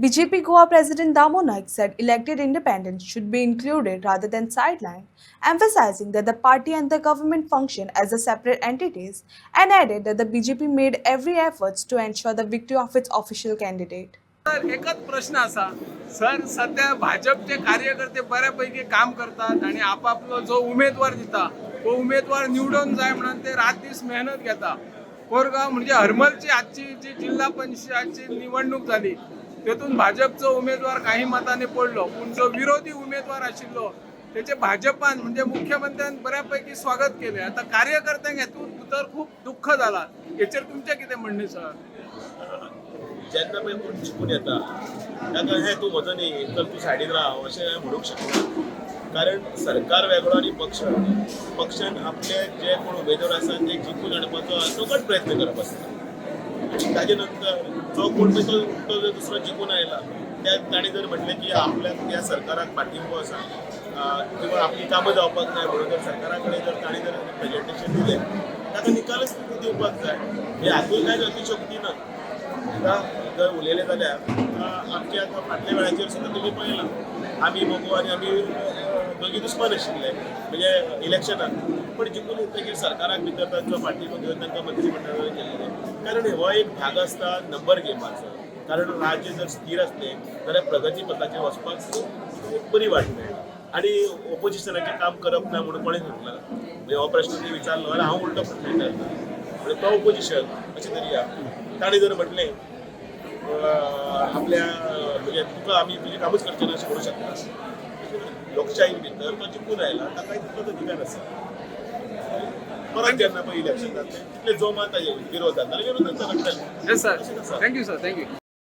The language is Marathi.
BJP Goa President Damo Naik said elected independents should be included rather than sidelined, emphasizing that the party and the government function as a separate entities, and added that the BJP made every effort to ensure the victory of its official candidate. तर एकच प्रश्न असा सर सध्या भाजपचे कार्यकर्ते बऱ्यापैकी काम करतात आणि आपापलो जो उमेदवार दिता तो उमेदवार निवडून जाय म्हणून ते रात दीस मेहनत घेता. कोरगाव म्हणजे हरमलची आजची जी जिल्हा पंचायतची निवडणूक झाली तेतून भाजपचो उमेदवार काही मताने पडलो पण जो विरोधी उमेदवार आशिल्लो त्याचे भाजपान म्हणजे मुख्यमंत्र्यांनी बऱ्यापैकी स्वागत केले. आता कार्यकर्त्यांक हेतून तर खूप दुःख झाला. याचेर तुमचे कितें म्हणणे सर? जेन्ना पळय कोण चिकून येता ताका हें तूं म्हजो न्ही तर तूं सायडीन राव अशें म्हणूंक शकना. कारण सरकार वेगळो आनी पक्षान आपले जे कोण उमेदवार आसा ते जिखून हाडपाचो सगळो प्रयत्न करप आसता. आनी ताजे नंतर जो कोण पळय तो जर दुसरो जिखून आयला ताणें जर म्हटलें की आपल्याक त्या सरकाराक पाठिंबो आसा किंवा आपली कामां जावपाक जाय म्हणून जर सरकारा कडेन जर ताणें जर प्रेजेंटेशन दिलें ताका निकालच दिवपाक जाय. हे हातूंत कांय अतिशयोक्ती ना. जर उलयलें जाल्यार आमचे आतां फाटल्या वेळाचेर सुद्दां तुमी पळयलां आमी मोगो आनी आमी दोगी दुस्मान आशिल्ले म्हणजे इलेक्शनाक पण जिखून येतकीर सरकाराक भितर तांचो फाटीं घेवन तांकां मंत्री मंडळान केल्लें. कारण हो एक भाग आसता नंबर गेमाचो. कारण राज्य जर स्थिर आसलें जाल्यार प्रगती पथाचेर वचपाक खूब बरी वाट मेळटा. आनी ऑपोजिशनाचें काम करप ना म्हणून कोणें सांगलां म्हणजे हो प्रश्न तुमी विचारलो आनी हांव उलटो प्रश्न विचारता म्हणजे तो ऑपोजिशन अशें तरी या ताणें जर म्हटलें आपल्या म्हणजे तुका आमी तुजें कामूच करचें ना अशें म्हणूं शकता. लोकशाये भितर तो जिखून आयला ताका तितलोच अधिकार आसा. परत जेन्ना पळय इलेक्शन जातलें तितले जो मात विरोध जातले विरोधांचो घडटलें. Yes sir, thank you sir, thank you.